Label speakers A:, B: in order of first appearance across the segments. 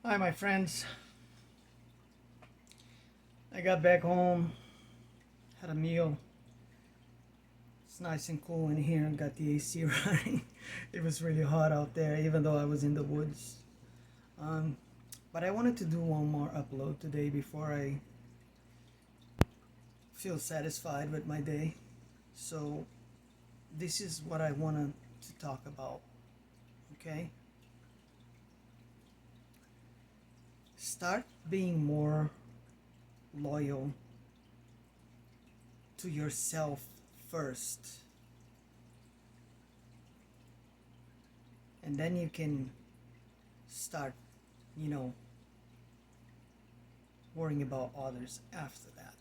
A: Hi, my friends. I got back home, had a meal. It's nice and cool in here and got the AC running. It was really hot out there, even though I was in the woods. Um, but I wanted to do one more upload today before I feel satisfied with my day. So, this is what I wanted to talk about, okay? Start being more loyal to yourself first, and then you can start, you know, worrying about others after that.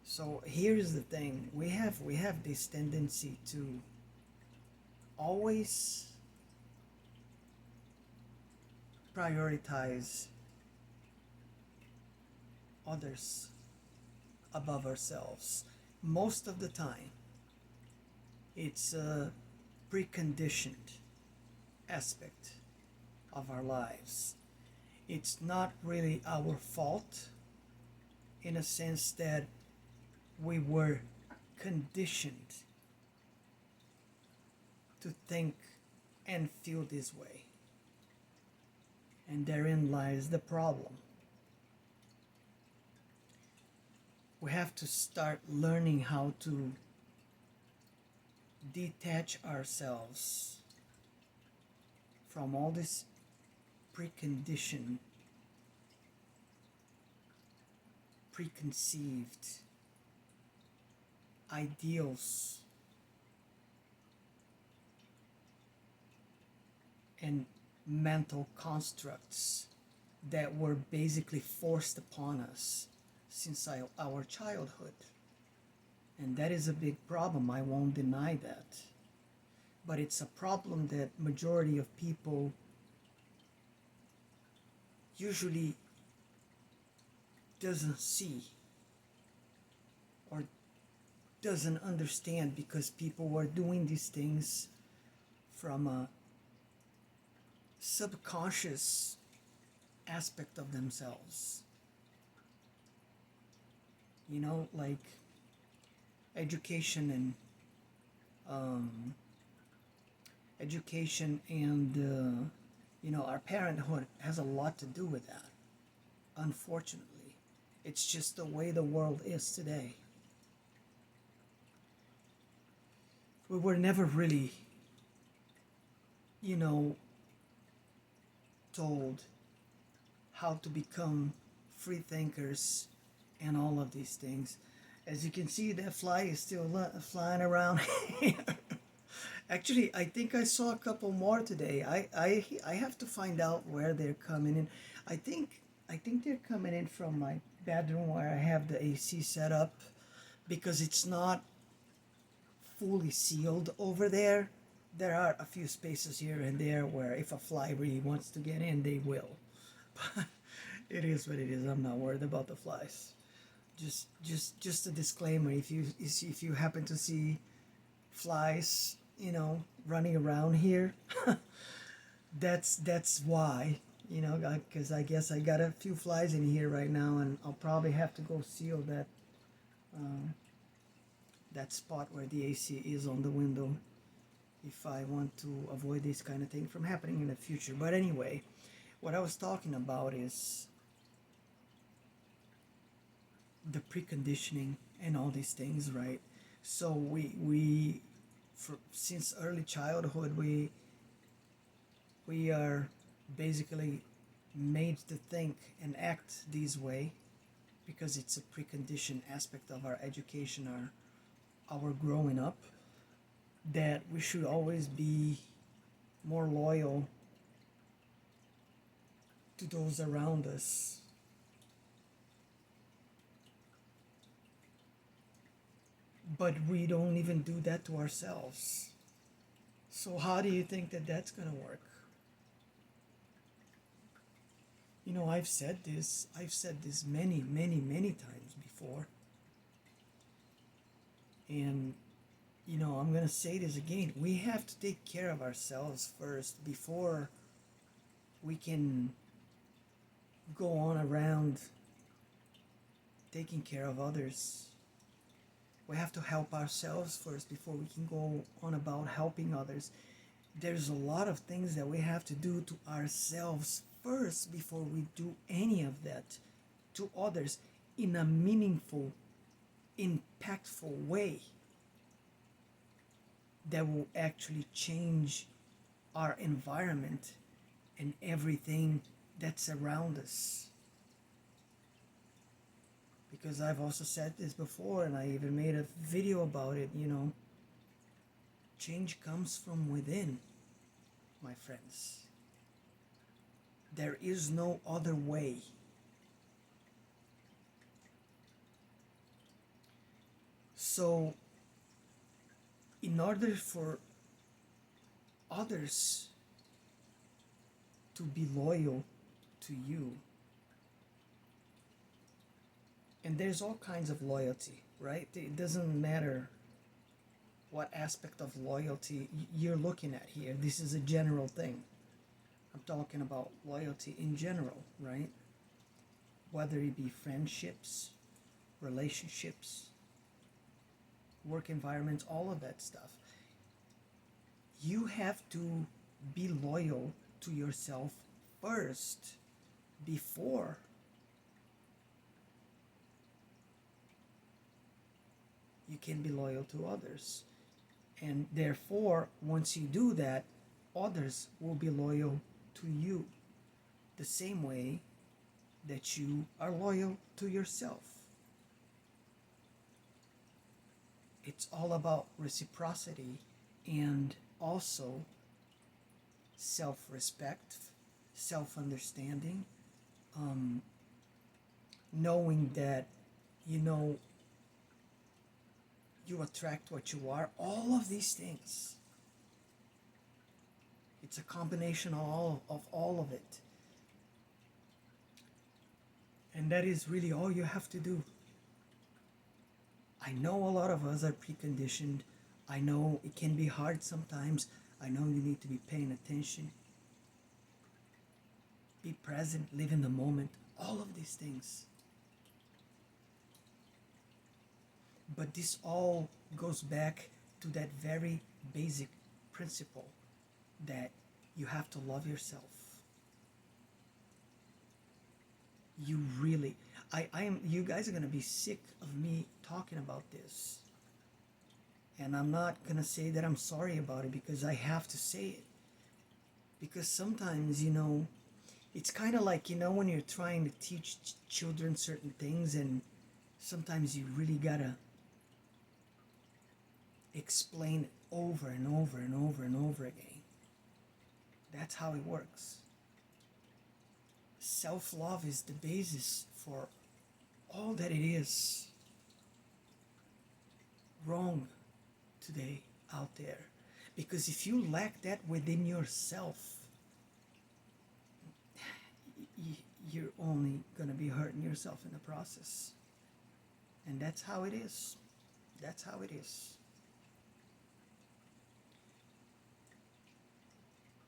A: So here's the thing: we have this tendency to always prioritize others above ourselves. Most of the time, it's a preconditioned aspect of our lives. It's not really our fault in a sense that we were conditioned to think and feel this way. And therein lies the problem. We have to start learning how to detach ourselves from all this preconditioned, preconceived ideals and mental constructs that were basically forced upon us since our childhood. And that is a big problem, I won't deny that. But it's a problem that majority of people usually doesn't see or doesn't understand, because people were doing these things from a subconscious aspect of themselves. You know, like education and um, education and our parenthood has a lot to do with that. Unfortunately, it's just the way the world is today. We were never really, you know, told how to become free thinkers and all of these things. As you can see, that fly is still flying around here. Actually, I think I saw a couple more today. I have to find out where they're coming in. I think they're coming in from my bedroom where I have the AC set up, because it's not fully sealed over there. There are a few spaces here and there where if a fly really wants to get in, they will. But it is what it is. I'm not worried about the flies. Just a disclaimer: if you happen to see flies, running around here, that's why. Because I guess I got a few flies in here right now, and I'll probably have to go seal uh, that spot where the AC is on the window if I want to avoid this kind of thing from happening in the future. But anyway, what I was talking about is the preconditioning and all these things, right? So since early childhood, we are basically made to think and act this way, because it's a preconditioned aspect of our education, our growing up, that we should always be more loyal to those around us. But we don't even do that to ourselves. So how do you think that that's going to work? I've said this many, many, many times before. And I'm going to say this again. We have to take care of ourselves first before we can go on around taking care of others. We have to help ourselves first before we can go on about helping others. There's a lot of things that we have to do to ourselves first before we do any of that to others in a meaningful, impactful way that will actually change our environment and everything that's around us. Because I've also said this before, and I even made a video about it, change comes from within, my friends. There is no other way. So, in order for others to be loyal to you, and there's all kinds of loyalty, right? It doesn't matter what aspect of loyalty you're looking at here. This is a general thing. I'm talking about loyalty in general, right? Whether it be friendships, relationships, work environments, all of that stuff. You have to be loyal to yourself first before you can be loyal to others. And therefore, once you do that, others will be loyal to you the same way that you are loyal to yourself. It's all about reciprocity and also self-respect, self-understanding, knowing that, you attract what you are, all of these things. It's a combination of all of it. And that is really all you have to do. I know a lot of us are preconditioned. I know it can be hard sometimes. I know you need to be paying attention. Be present, live in the moment, all of these things. But this all goes back to that very basic principle that you have to love yourself. You really, you guys are going to be sick of me talking about this. And I'm not going to say that I'm sorry about it, because I have to say it. Because sometimes, it's kind of like, when you're trying to teach children certain things, and sometimes you really got to explain it over and over and over and over again. That's how it works. Self-love is the basis for all that it is wrong today out there. Because if you lack that within yourself, you're only going to be hurting yourself in the process. And that's how it is. That's how it is.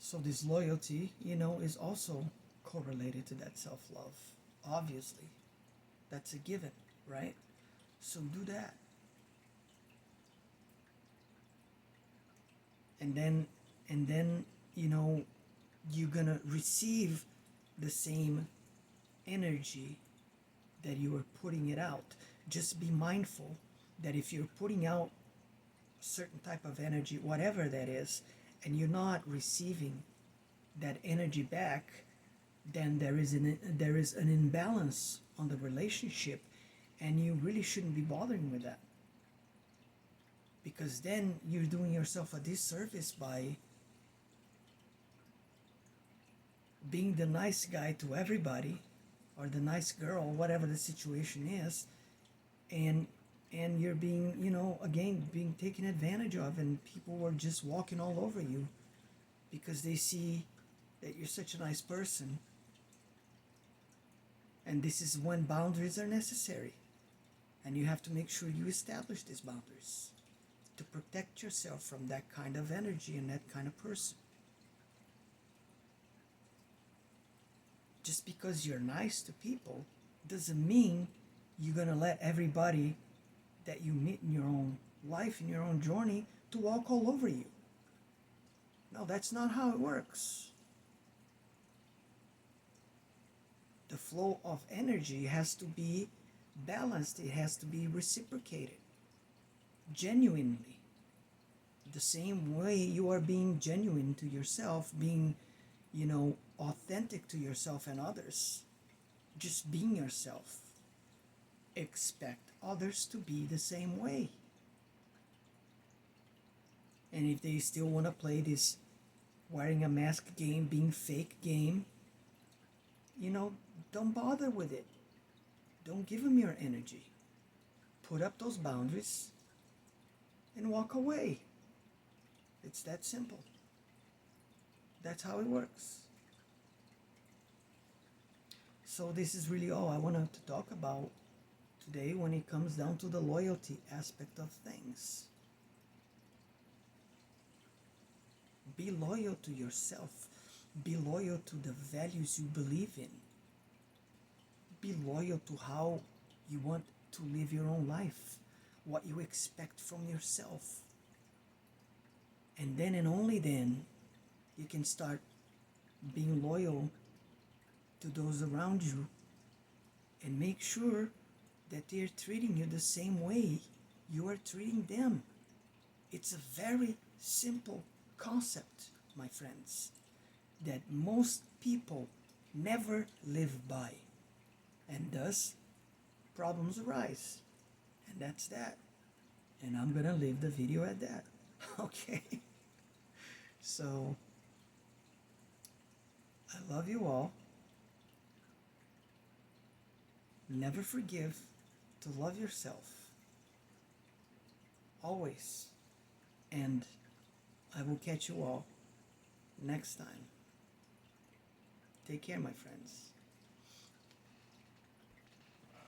A: So this loyalty, is also correlated to that self-love. Obviously. That's a given, right? So do that. And then, you're gonna receive the same energy that you are putting it out. Just be mindful that if you're putting out a certain type of energy, whatever that is, and you're not receiving that energy back, then there is an imbalance on the relationship, and you really shouldn't be bothering with that. Because then you're doing yourself a disservice by being the nice guy to everybody, or the nice girl, whatever the situation is, and you're being, again, being taken advantage of, and people are just walking all over you because they see that you're such a nice person. And this is when boundaries are necessary. And you have to make sure you establish these boundaries to protect yourself from that kind of energy and that kind of person. Just because you're nice to people doesn't mean you're going to let everybody that you meet in your own life, in your own journey, to walk all over you. No, that's not how it works. The flow of energy has to be balanced, it has to be reciprocated genuinely. The same way you are being genuine to yourself, being, authentic to yourself and others, just being yourself. Expect others to be the same way. And if they still want to play this wearing a mask game, being fake game, don't bother with it. Don't give them your energy. Put up those boundaries and walk away. It's that simple. That's how it works. So this is really all I wanted to talk about today when it comes down to the loyalty aspect of things. Be loyal to yourself. Be loyal to the values you believe in. Be loyal to how you want to live your own life, what you expect from yourself. And then and only then, you can start being loyal to those around you and make sure that they're treating you the same way you are treating them. It's a very simple concept, my friends, that most people never live by. And thus, problems arise. And that's that. And I'm gonna leave the video at that. Okay? So, I love you all. Never forgive to love yourself. Always. And I will catch you all next time. Take care, my friends.